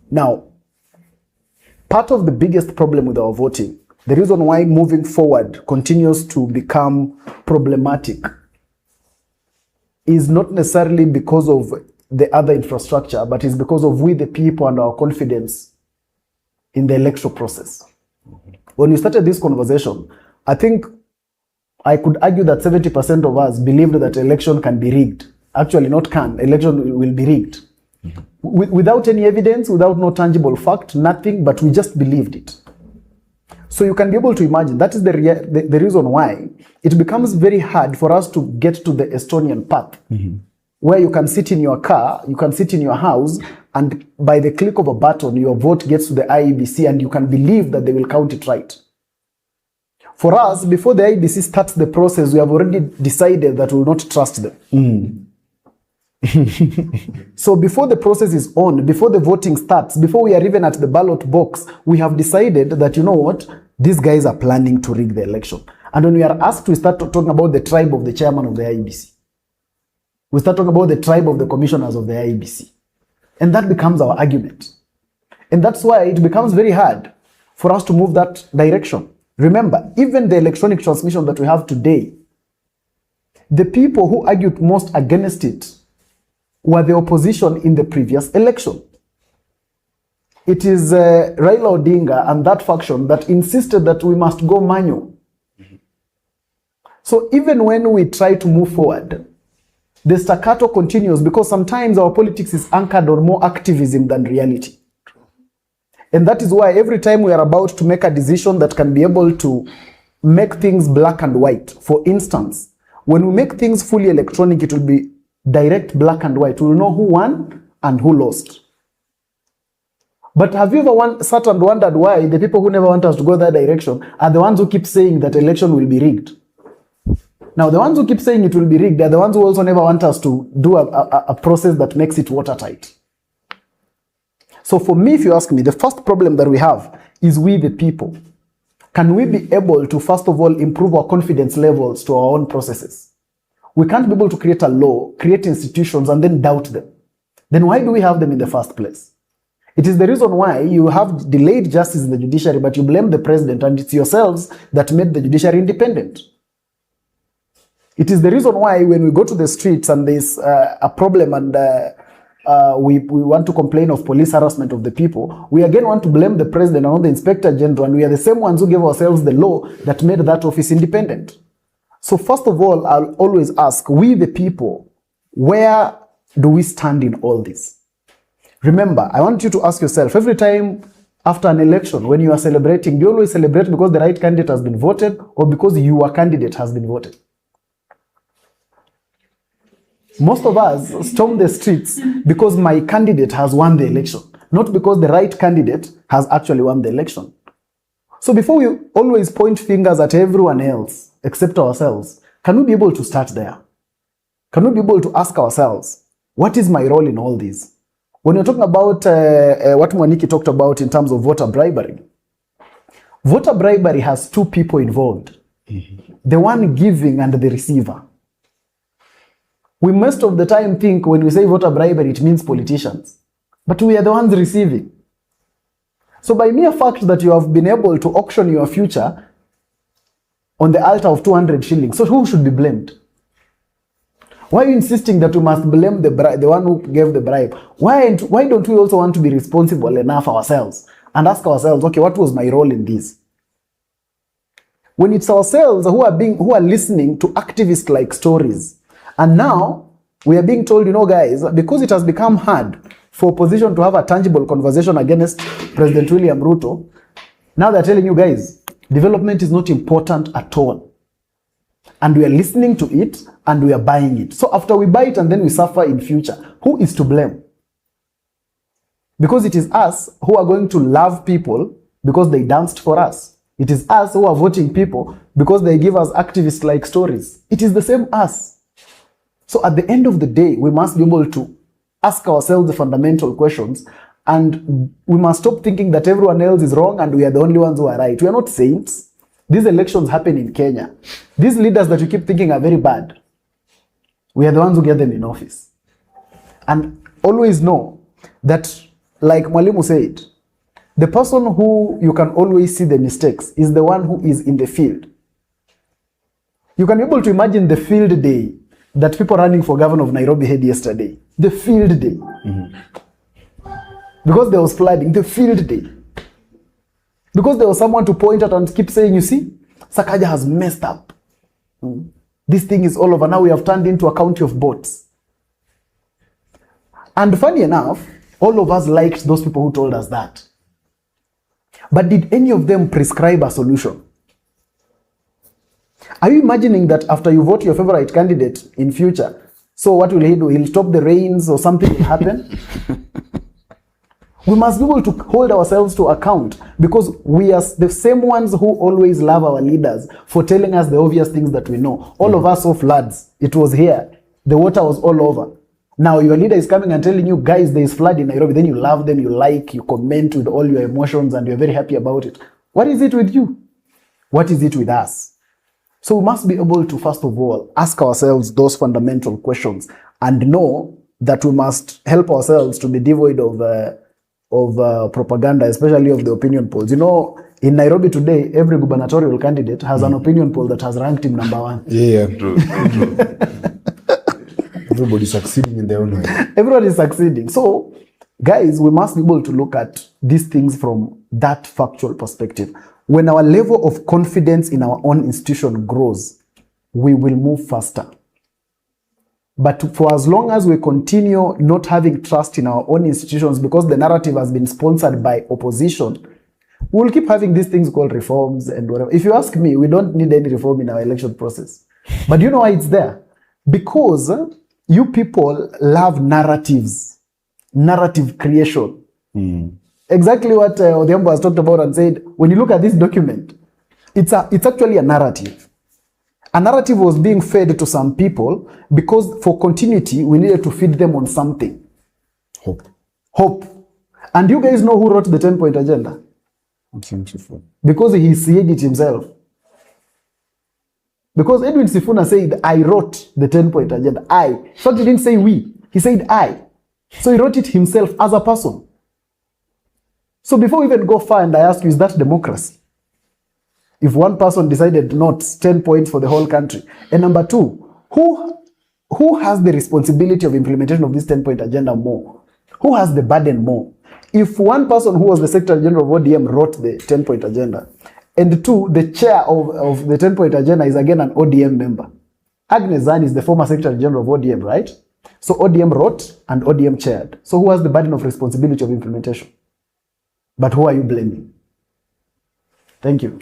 Now, part of the biggest problem with our voting, the reason why moving forward continues to become problematic, is not necessarily because of the other infrastructure, but is because of we the people and our confidence in the electoral process. When we started this conversation, I think I could argue that 70% of us believed that election can be rigged. Actually, not can, election will be rigged. Without any evidence, without no tangible fact, nothing, but we just believed it. So you can be able to imagine, that is the reason why it becomes very hard for us to get to the Estonian path, where you can sit in your car, you can sit in your house, and by the click of a button, your vote gets to the IEBC and you can believe that they will count it right. For us, before the IEBC starts the process, we have already decided that we will not trust them. So before the process is on, before the voting starts, before we are even at the ballot box, we have decided that, you know what, these guys are planning to rig the election. And when we are asked, we start talking about the tribe of the chairman of the IEBC. We start talking about the tribe of the commissioners of the IEBC. And that becomes our argument. And that's why it becomes very hard for us to move that direction. Remember, even the electronic transmission that we have today, the people who argued most against it were the opposition in the previous election. It is Raila Odinga and that faction that insisted that we must go manual. So even when we try to move forward, the staccato continues because sometimes our politics is anchored on more activism than reality. And that is why every time we are about to make a decision that can be able to make things black and white, for instance, when we make things fully electronic, it will be direct black and white. We will know who won and who lost. But have you ever sat and wondered why the people who never want us to go that direction are the ones who keep saying that election will be rigged? Now, the ones who keep saying it will be rigged are the ones who also never want us to do a process that makes it watertight. So for me, if you ask me, the first problem that we have is we the people. Can we be able to, first of all, improve our confidence levels to our own processes? We can't be able to create a law, create institutions, and then doubt them. Then why do we have them in the first place? It is the reason why you have delayed justice in the judiciary, but you blame the president, and it's yourselves that made the judiciary independent. It is the reason why when we go to the streets and there's a problem and we want to complain of police harassment of the people, we again want to blame the president and not the inspector general, and we are the same ones who gave ourselves the law that made that office independent. So first of all, I'll always ask, we the people, where do we stand in all this? Remember, I want you to ask yourself, every time after an election, when you are celebrating, do you always celebrate because the right candidate has been voted or because your candidate has been voted? Most of us storm the streets because my candidate has won the election, not because the right candidate has actually won the election. So before we always point fingers at everyone else except ourselves, can we be able to start there? Can we be able to ask ourselves, what is my role in all this? When you're talking about what Mwaniki talked about in terms of voter bribery has two people involved, the one giving and the receiver. We most of the time think when we say voter bribery, it means politicians. But we are the ones receiving. So by mere fact that you have been able to auction your future on the altar of 200 shillings, so who should be blamed? Why are you insisting that we must blame the one who gave the bribe? Why don't we also want to be responsible enough ourselves and ask ourselves, okay, what was my role in this? When it's ourselves who are listening to activist-like stories, and now we are being told, you know, guys, because it has become hard for opposition to have a tangible conversation against President William Ruto, now they're telling you guys, development is not important at all. And we are listening to it and we are buying it. So after we buy it and then we suffer in future, who is to blame? Because it is us who are going to love people because they danced for us. It is us who are voting people because they give us activist-like stories. It is the same us. So at the end of the day, we must be able to ask ourselves the fundamental questions, and we must stop thinking that everyone else is wrong and we are the only ones who are right. We are not saints. These elections happen in Kenya. These leaders that you keep thinking are very bad, we are the ones who get them in office. And always know that like Mwalimu said, the person who you can always see the mistakes is the one who is in the field. You can be able to imagine the field day that people running for governor of Nairobi had yesterday. The field day. Because there was flooding, the field day. Because there was someone to point out and keep saying, you see, Sakaja has messed up. This thing is all over. Now we have turned into a county of boats. And funny enough, all of us liked those people who told us that. But did any of them prescribe a solution? Are you imagining that after you vote your favorite candidate in future, so what will he do? He'll stop the rains or something will happen? We must be able to hold ourselves to account, because we are the same ones who always love our leaders for telling us the obvious things that we know. All of us saw floods. It was here. The water was all over. Now your leader is coming and telling you, guys, there is flood in Nairobi. Then you love them, you like, you comment with all your emotions, and you're very happy about it. What is it with you? What is it with us? So we must be able to, first of all, ask ourselves those fundamental questions and know that we must help ourselves to be devoid of propaganda, especially of the opinion polls. You know, in Nairobi today, every gubernatorial candidate has an opinion poll that has ranked him number 1. Yeah, true. Everybody's succeeding in their own way. Everyone is succeeding. So, guys, we must be able to look at these things from that factual perspective. When our level of confidence in our own institution grows, we will move faster. But for as long as we continue not having trust in our own institutions because the narrative has been sponsored by opposition, we'll keep having these things called reforms and whatever. If you ask me, we don't need any reform in our election process. But you know why it's there? Because you people love narratives, narrative creation. Exactly what Odhiambo has talked about and said, when you look at this document, it's actually a narrative. A narrative was being fed to some people because for continuity, we needed to feed them on something. Hope. And you guys know who wrote the 10-point agenda? Because he said it himself. Because Edwin Sifuna said, I wrote the 10-point agenda. I. In fact, he didn't say we. He said I. So he wrote it himself as a person. So before we even go far and I ask you, is that democracy? If one person decided not 10 points for the whole country. And number 2, who has the responsibility of implementation of this 10-point agenda more? Who has the burden more? If one person who was the Secretary General of ODM wrote the 10-point agenda, and 2, the chair of the 10-point agenda is again an ODM member. Agnes Zan is the former Secretary General of ODM, right? So ODM wrote and ODM chaired. So who has the burden of responsibility of implementation? But who are you blaming? Thank you.